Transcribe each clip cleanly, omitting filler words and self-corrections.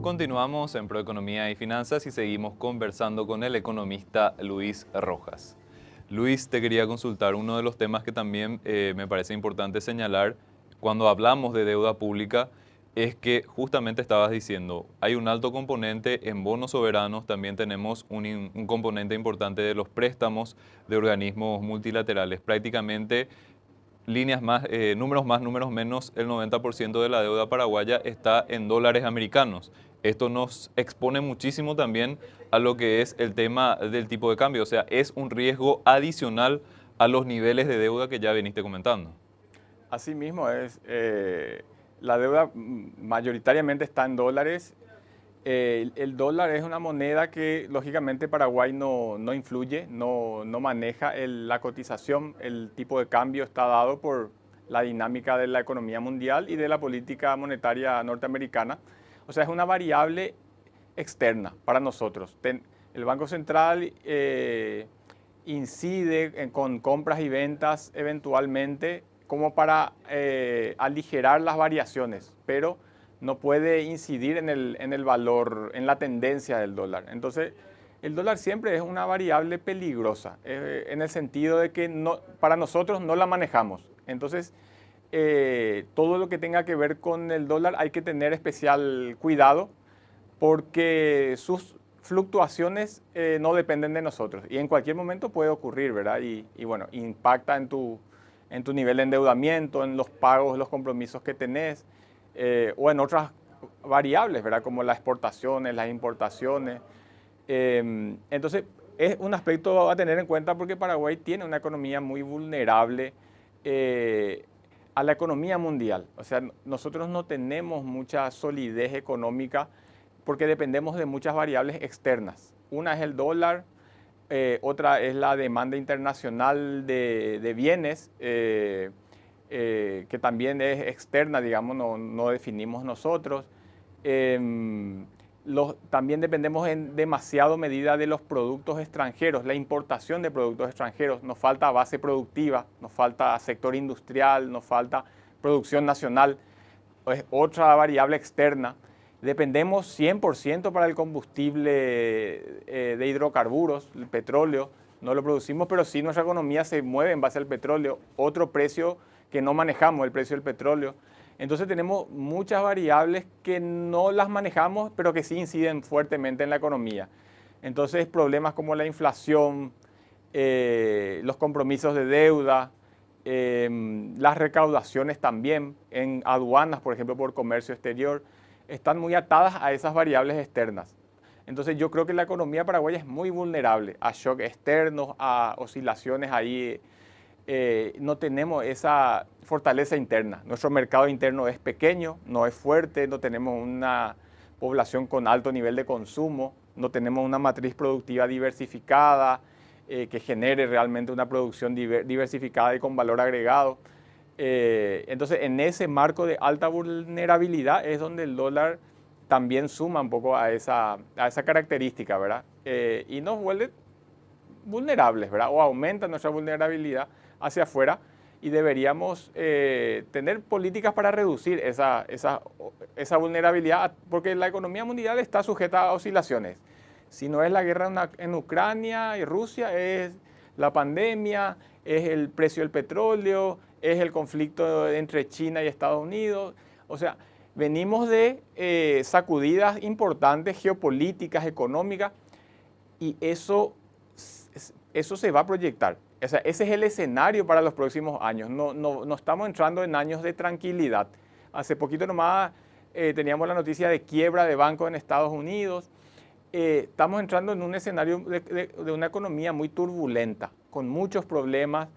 Continuamos en Proeconomía y Finanzas y seguimos conversando con el economista Luis Rojas. Luis, te quería consultar uno de los temas que también me parece importante señalar cuando hablamos de deuda pública es que justamente estabas diciendo, hay un alto componente en bonos soberanos, también tenemos un componente importante de los préstamos de organismos multilaterales. Prácticamente líneas más, números más, números menos, el 90% de la deuda paraguaya está en dólares americanos. Esto nos expone muchísimo también a lo que es el tema del tipo de cambio, o sea, es un riesgo adicional a los niveles de deuda que ya viniste comentando. Así mismo es. La deuda mayoritariamente está en dólares. El dólar es una moneda que lógicamente Paraguay no influye, no maneja la cotización. El tipo de cambio está dado por la dinámica de la economía mundial y de la política monetaria norteamericana. O sea, es una variable externa para nosotros. El Banco Central incide con compras y ventas eventualmente como para aligerar las variaciones, pero no puede incidir en el valor, en la tendencia del dólar. Entonces, el dólar siempre es una variable peligrosa, en el sentido de que para nosotros no la manejamos. Entonces, todo lo que tenga que ver con el dólar hay que tener especial cuidado porque sus fluctuaciones no dependen de nosotros y en cualquier momento puede ocurrir, ¿verdad? Y bueno, impacta en tu nivel de endeudamiento, en los pagos, los compromisos que tenés o en otras variables, ¿verdad? Como las exportaciones, las importaciones. Entonces, es un aspecto a tener en cuenta porque Paraguay tiene una economía muy vulnerable a la economía mundial. O sea, nosotros no tenemos mucha solidez económica porque dependemos de muchas variables externas. Una es el dólar, otra es la demanda internacional de bienes, que también es externa, digamos, no definimos nosotros. También dependemos en demasiado medida de los productos extranjeros, la importación de productos extranjeros. Nos falta base productiva, nos falta sector industrial, nos falta producción nacional. Es otra variable externa. Dependemos 100% para el combustible de hidrocarburos, el petróleo. No lo producimos, pero sí nuestra economía se mueve en base al petróleo. Otro precio que no manejamos, el precio del petróleo. Entonces tenemos muchas variables que no las manejamos, pero que sí inciden fuertemente en la economía. Entonces problemas como la inflación, los compromisos de deuda, las recaudaciones también en aduanas, por ejemplo, por comercio exterior, están muy atadas a esas variables externas. Entonces yo creo que la economía paraguaya es muy vulnerable a shocks externos, a oscilaciones ahí. No tenemos esa fortaleza interna. Nuestro mercado interno es pequeño, no es fuerte, no tenemos una población con alto nivel de consumo, no tenemos una matriz productiva diversificada que genere realmente una producción diversificada y con valor agregado. Entonces, en ese marco de alta vulnerabilidad es donde el dólar también suma un poco a esa característica, ¿verdad? Y nos vuelve vulnerables, ¿verdad? O aumenta nuestra vulnerabilidad hacia afuera y deberíamos tener políticas para reducir esa vulnerabilidad, porque la economía mundial está sujeta a oscilaciones. Si no es la guerra en Ucrania y Rusia, es la pandemia, es el precio del petróleo, es el conflicto entre China y Estados Unidos. O sea, venimos de sacudidas importantes geopolíticas, económicas, y eso se va a proyectar. O sea, ese es el escenario para los próximos años. No estamos entrando en años de tranquilidad. Hace poquito nomás teníamos la noticia de quiebra de bancos en Estados Unidos. Estamos entrando en un escenario de una economía muy turbulenta, con muchos problemas,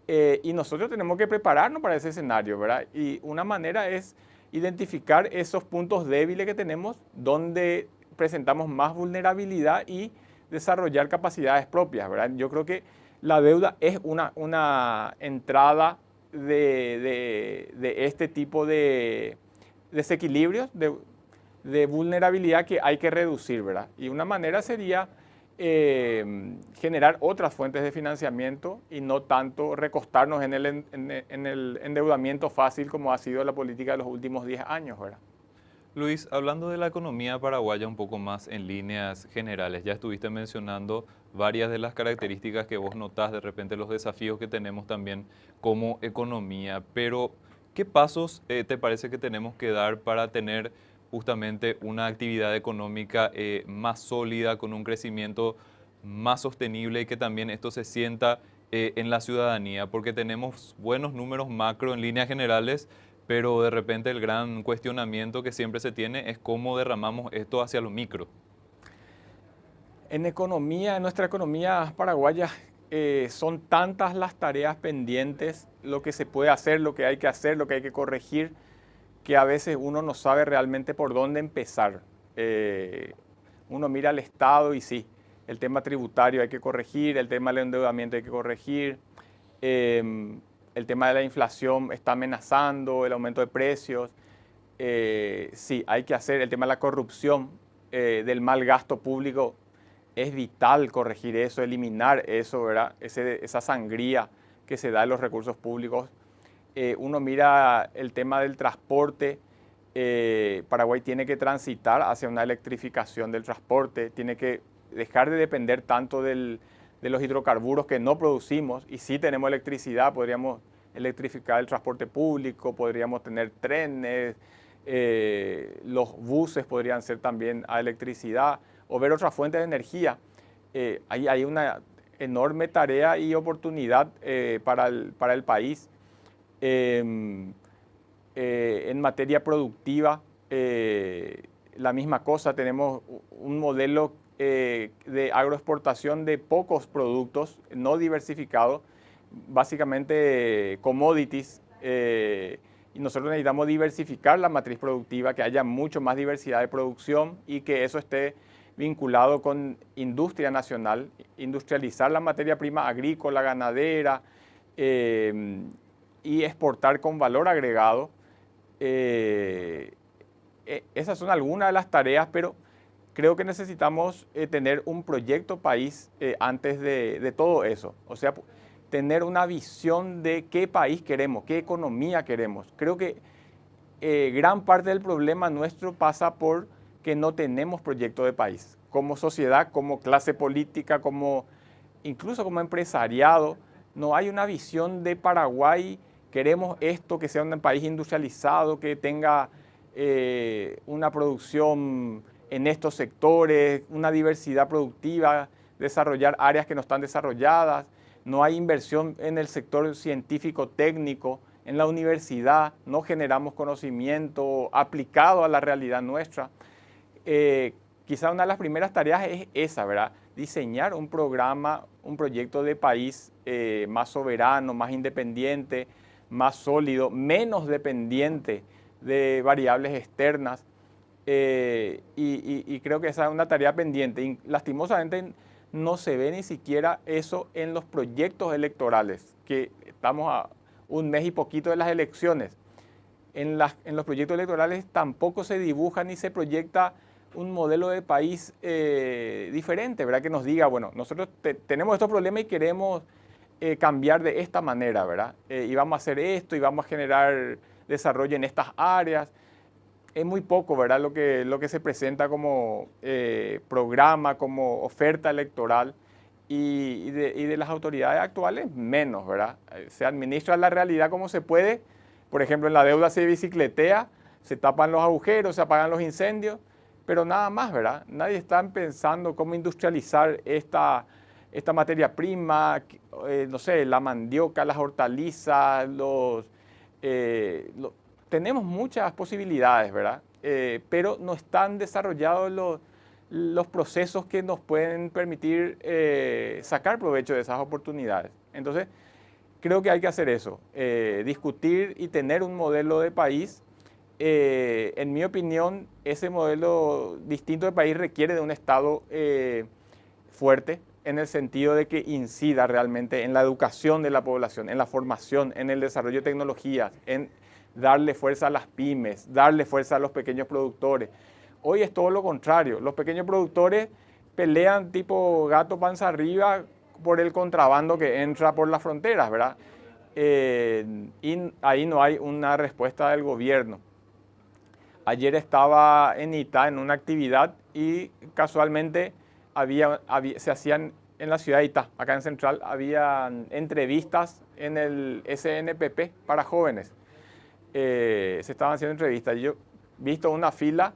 y nosotros tenemos que prepararnos para ese escenario, ¿verdad? Y una manera es identificar esos puntos débiles que tenemos, donde presentamos más vulnerabilidad y desarrollar capacidades propias, ¿verdad? Yo creo que la deuda es una entrada de este tipo de desequilibrios, de vulnerabilidad que hay que reducir, ¿verdad? Y una manera sería generar otras fuentes de financiamiento y no tanto recostarnos en el endeudamiento fácil como ha sido la política de los últimos 10 años, ¿verdad? Luis, hablando de la economía paraguaya un poco más en líneas generales, ya estuviste mencionando varias de las características que vos notás, de repente los desafíos que tenemos también como economía, pero ¿qué pasos te parece que tenemos que dar para tener justamente una actividad económica más sólida, con un crecimiento más sostenible y que también esto se sienta en la ciudadanía? Porque tenemos buenos números macro en líneas generales, pero de repente el gran cuestionamiento que siempre se tiene es cómo derramamos esto hacia lo micro. En economía, en nuestra economía paraguaya, son tantas las tareas pendientes, lo que se puede hacer, lo que hay que hacer, lo que hay que corregir, que a veces uno no sabe realmente por dónde empezar. Eh, Uno mira al Estado y sí, el tema tributario hay que corregir, el tema del endeudamiento hay que corregir, el tema de la inflación está amenazando, el aumento de precios. Sí, hay que hacer el tema de la corrupción, del mal gasto público. Es vital corregir eso, eliminar eso, ¿verdad? Esa sangría que se da en los recursos públicos. Uno mira el tema del transporte. Paraguay tiene que transitar hacia una electrificación del transporte, tiene que dejar de depender tanto de los hidrocarburos que no producimos, y si tenemos electricidad podríamos electrificar el transporte público, podríamos tener trenes, los buses podrían ser también a electricidad, o ver otras fuentes de energía. Ahí hay una enorme tarea y oportunidad para el país. Em, en materia productiva, la misma cosa, tenemos un modelo de agroexportación de pocos productos, no diversificados, básicamente commodities, y nosotros necesitamos diversificar la matriz productiva, que haya mucho más diversidad de producción y que eso esté vinculado con industria nacional, industrializar la materia prima agrícola, ganadera, y exportar con valor agregado. Esas son algunas de las tareas, pero creo que necesitamos tener un proyecto país antes de todo eso. O sea, tener una visión de qué país queremos, qué economía queremos. Creo que gran parte del problema nuestro pasa por que no tenemos proyecto de país. Como sociedad, como clase política, incluso como empresariado, no hay una visión de Paraguay. Queremos esto, que sea un país industrializado, que tenga una producción en estos sectores, una diversidad productiva, desarrollar áreas que no están desarrolladas. No hay inversión en el sector científico técnico, en la universidad, no generamos conocimiento aplicado a la realidad nuestra. Quizá una de las primeras tareas es esa, ¿verdad? Diseñar un programa, un proyecto de país más soberano, más independiente, más sólido, menos dependiente de variables externas. Y creo que esa es una tarea pendiente. Y lastimosamente no se ve ni siquiera eso en los proyectos electorales, que estamos a un mes y poquito de las elecciones. En los proyectos electorales tampoco se dibuja ni se proyecta un modelo de país diferente, ¿verdad? Que nos diga, bueno, nosotros tenemos estos problemas y queremos cambiar de esta manera, ¿verdad? Y vamos a hacer esto y vamos a generar desarrollo en estas áreas. Es muy poco, ¿verdad? Lo que se presenta como programa, como oferta electoral, y de las autoridades actuales, menos, ¿verdad? Se administra la realidad como se puede. Por ejemplo, en la deuda se bicicletea, se tapan los agujeros, se apagan los incendios, pero nada más, ¿verdad? Nadie está pensando cómo industrializar esta materia prima, no sé, la mandioca, las hortalizas, tenemos muchas posibilidades, ¿verdad? Pero no están desarrollados los procesos que nos pueden permitir sacar provecho de esas oportunidades. Entonces, creo que hay que hacer eso, discutir y tener un modelo de país. En mi opinión, ese modelo distinto de país requiere de un Estado fuerte, en el sentido de que incida realmente en la educación de la población, en la formación, en el desarrollo de tecnologías, en darle fuerza a las pymes, darle fuerza a los pequeños productores. Hoy es todo lo contrario. Los pequeños productores pelean tipo gato panza arriba por el contrabando que entra por las fronteras, ¿verdad? Y ahí no hay una respuesta del gobierno. Ayer estaba en Itá en una actividad y casualmente se hacían en la ciudad de Itá, acá en Central, había entrevistas en el SNPP para jóvenes. Se estaban haciendo entrevistas. Yo he visto una fila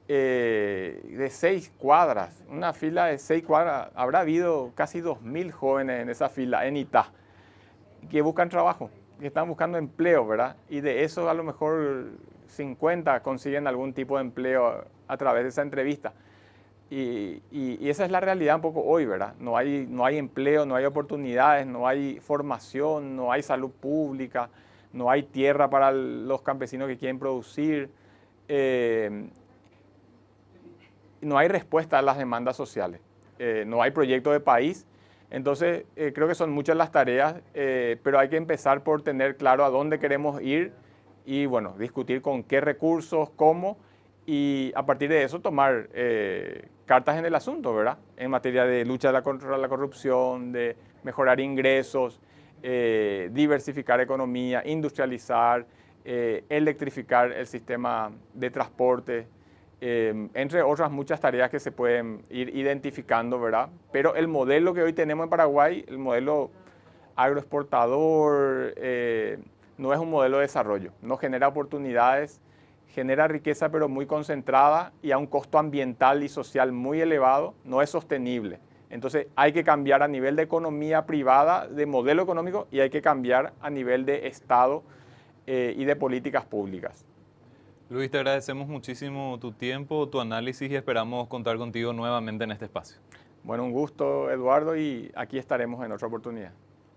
de 6 cuadras, una fila de 6 cuadras. Habrá habido casi 2.000 jóvenes en esa fila en Itá que buscan trabajo, que están buscando empleo, ¿verdad? Y de eso a lo mejor 50 consiguen algún tipo de empleo a través de esa entrevista. Y esa es la realidad un poco hoy, ¿verdad? No hay empleo, no hay oportunidades, no hay formación, no hay salud pública, no hay tierra para los campesinos que quieren producir, no hay respuesta a las demandas sociales, no hay proyecto de país. Entonces, creo que son muchas las tareas, pero hay que empezar por tener claro a dónde queremos ir y, bueno, discutir con qué recursos, cómo, y a partir de eso tomar cartas en el asunto, ¿verdad? En materia de lucha contra la corrupción, de mejorar ingresos, diversificar economía, industrializar, electrificar el sistema de transporte, entre otras muchas tareas que se pueden ir identificando, ¿verdad? Pero el modelo que hoy tenemos en Paraguay, el modelo agroexportador, no es un modelo de desarrollo, no genera oportunidades, genera riqueza pero muy concentrada y a un costo ambiental y social muy elevado, no es sostenible. Entonces hay que cambiar a nivel de economía privada, de modelo económico, y hay que cambiar a nivel de Estado y de políticas públicas. Luis, te agradecemos muchísimo tu tiempo, tu análisis y esperamos contar contigo nuevamente en este espacio. Bueno, un gusto, Eduardo, y aquí estaremos en otra oportunidad.